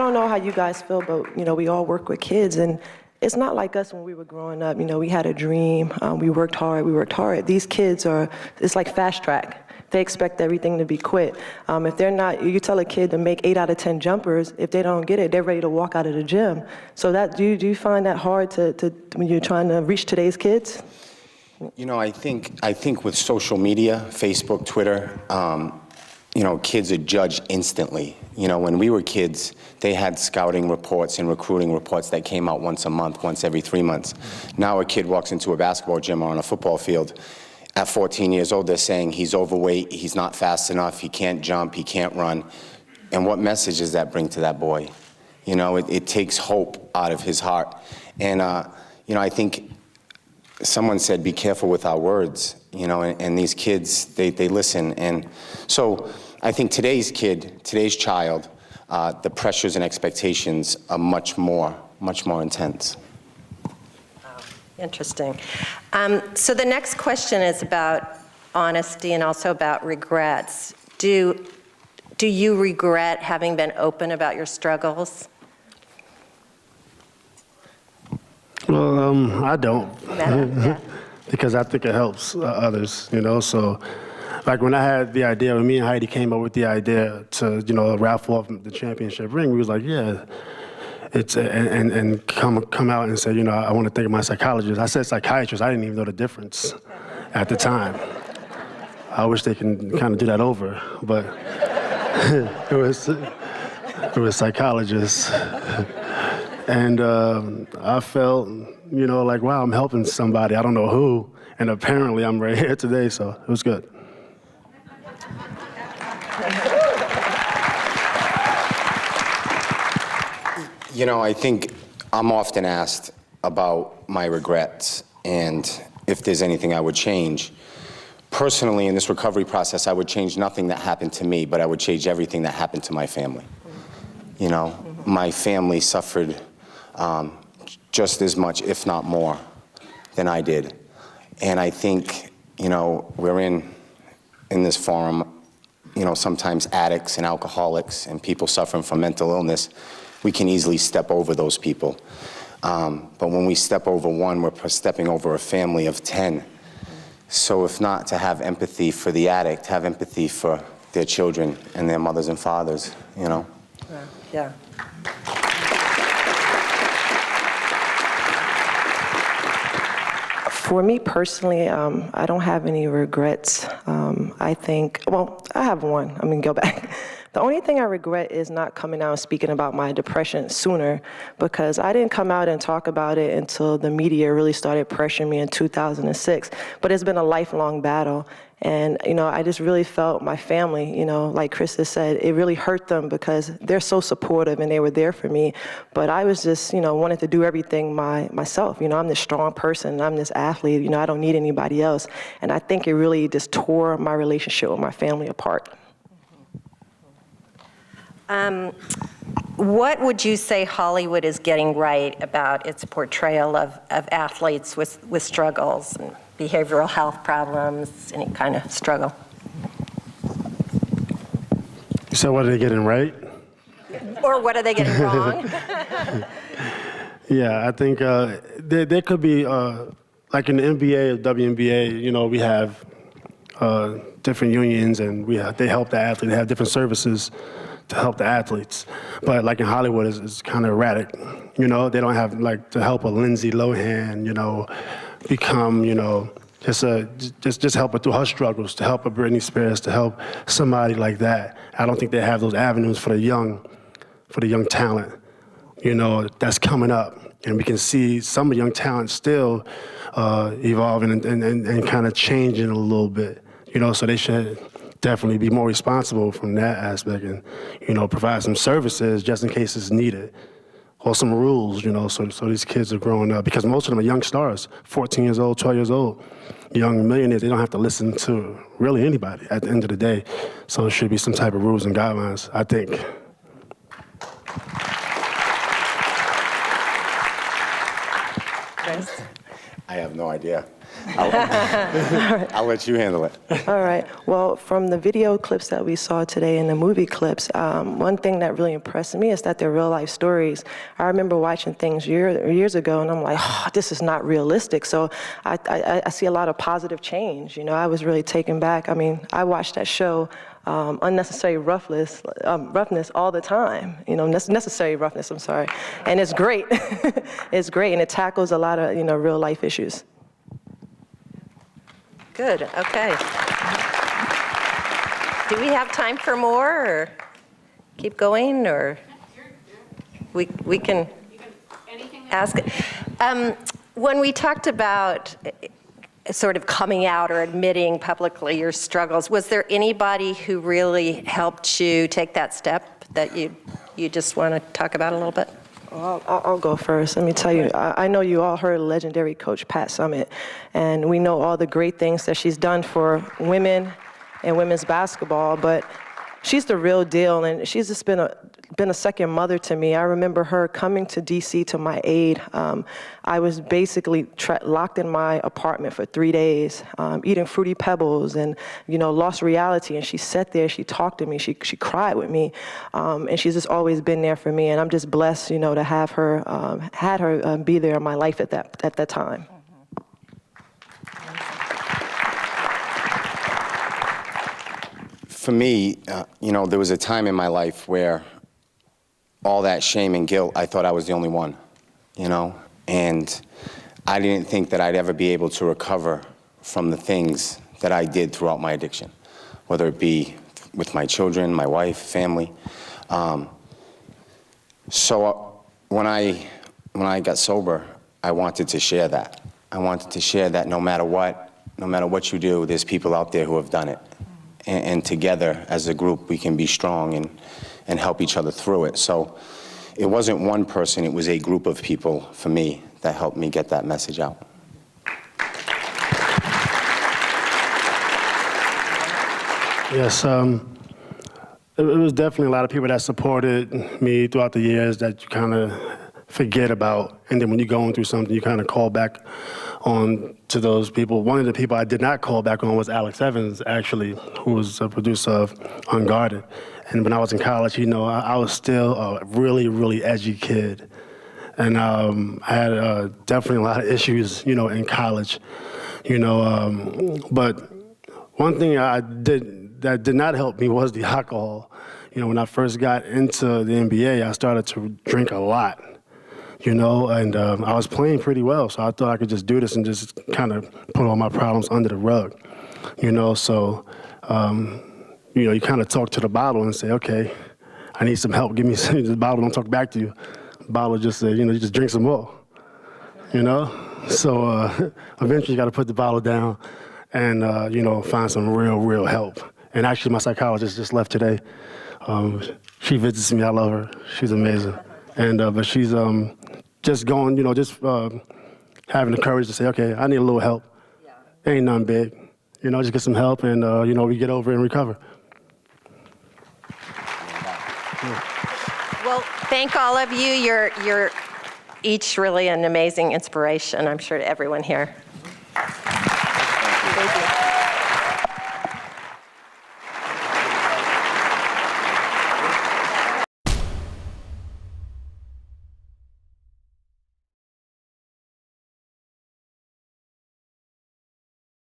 don't know how you guys feel, but, we all work with kids, and it's not like us when we were growing up. We had a dream. We worked hard. These kids it's like fast track. They expect everything to be quick. If they're not, you tell a kid to make 8 out of 10 jumpers, if they don't get it, they're ready to walk out of the gym. So do you find that hard to when you're trying to reach today's kids? I think with social media, Facebook, Twitter, kids are judged instantly. When we were kids, they had scouting reports and recruiting reports that came out once a month, once every 3 months. Now a kid walks into a basketball gym or on a football field. At 14 years old, they're saying he's overweight, he's not fast enough, he can't jump, he can't run. And what message does that bring to that boy? It takes hope out of his heart. And, I think someone said, be careful with our words, and these kids, they listen. And so I think today's child, the pressures and expectations are much more intense. Interesting. So the next question is about honesty and also about regrets. Do you regret having been open about your struggles? Well, I don't. Yeah. Because I think it helps others, So, like when I had the idea, when me and Heidi came up with the idea to, raffle off the championship ring, we was like, yeah. It's and come out and say, I want to thank my psychologist. I said psychiatrist. I didn't even know the difference at the time. I wish they can kind of do that over, but it was psychologist. And I felt, like, wow, I'm helping somebody. I don't know who, and apparently I'm right here today, so it was good. I think I'm often asked about my regrets and if there's anything I would change. Personally, in this recovery process, I would change nothing that happened to me, but I would change everything that happened to my family. My family suffered just as much, if not more, than I did. And I think, we're in this forum, sometimes addicts and alcoholics and people suffering from mental illness. We can easily step over those people. But when we step over one, we're stepping over a family of 10. So if not to have empathy for the addict, have empathy for their children and their mothers and fathers, Yeah. For me personally, I don't have any regrets. I think, I have one. I'm gonna go back. The only thing I regret is not coming out and speaking about my depression sooner, because I didn't come out and talk about it until the media really started pressuring me in 2006. But it's been a lifelong battle. And, I just really felt my family, like Chris said, it really hurt them because they're so supportive and they were there for me. But I was just, wanted to do everything myself. I'm this strong person, I'm this athlete, I don't need anybody else. And I think it really just tore my relationship with my family apart. What would you say Hollywood is getting right about its portrayal of athletes with struggles and behavioral health problems, any kind of struggle? So what are they getting right? Or what are they getting wrong? Yeah, I think there could be, like in the NBA or WNBA, we have different unions and they help the athlete. They have different services to help the athletes. But like in Hollywood, it's kind of erratic. They don't have to help a Lindsay Lohan, become, just help her through her struggles, to help a Britney Spears, to help somebody like that. I don't think they have those avenues for the young talent, that's coming up. And we can see some of the young talent still evolving and kind of changing a little bit, so they should definitely be more responsible from that aspect and, provide some services just in case it's needed. Or some rules, so these kids are growing up. Because most of them are young stars, 14 years old, 12 years old. Young millionaires, they don't have to listen to really anybody at the end of the day. So there should be some type of rules and guidelines, I think. I have no idea. I'll let you handle it. All right. Well, from the video clips that we saw today and the movie clips, one thing that really impressed me is that they're real life stories. I remember watching things years ago, and I'm like, oh, this is not realistic. So I see a lot of positive change. You know, I was really taken back. I mean, I watched that show, Unnecessary Roughness all the time. You know, Necessary Roughness, I'm sorry. And it's great. It's great, and it tackles a lot of, you know, real life issues. Good, okay. Do we have time for more, or keep going, or we can ask? When we talked about sort of coming out or admitting publicly your struggles, was there anybody who really helped you take that step that you just want to talk about a little bit? I'll go first. Let me tell you, I know you all heard legendary Coach Pat Summit, and we know all the great things that she's done for women and women's basketball, but she's the real deal, and she's just been a second mother to me. I remember her coming to DC to my aid. I was basically locked in my apartment for 3 days, eating Fruity Pebbles, and, you know, lost reality. And she sat there, she talked to me, she cried with me, and she's just always been there for me. And I'm just blessed, you know, to have her, be there in my life at that time. For me, you know, there was a time in my life where all that shame and guilt, I thought I was the only one, you know? And I didn't think that I'd ever be able to recover from the things that I did throughout my addiction, whether it be with my children, my wife, family. So when I got sober, I wanted to share that. I wanted to share that no matter what you do, there's people out there who have done it. And together, as a group, we can be strong and help each other through it. So it wasn't one person, it was a group of people, for me, that helped me get that message out. Yes, it was definitely a lot of people that supported me throughout the years that you kind of forget about. And then when you're going through something, you kind of call back on to those people. One of the people I did not call back on was Alex Evans, actually, who was a producer of Unguarded. And when I was in college, you know, I was still a really, really edgy kid. And I had definitely a lot of issues, you know, in college, you know. But one thing that did not help me was the alcohol. You know, when I first got into the NBA, I started to drink a lot. You know, and I was playing pretty well, so I thought I could just do this and just kind of put all my problems under the rug, you know. So, you know, you kind of talk to the bottle and say, okay, I need some help. Give me some. The bottle don't talk back to you. The bottle just says, you know, you just drink some more, you know. So eventually you got to put the bottle down and, you know, find some real help. And actually my psychologist just left today. She visits me. I love her. She's amazing. And but she's just going, you know, just having the courage to say, okay, I need a little help. Yeah. Ain't nothing big. You know, just get some help and, you know, we get over it and recover. Well, thank all of you. You're each really an amazing inspiration, I'm sure, to everyone here.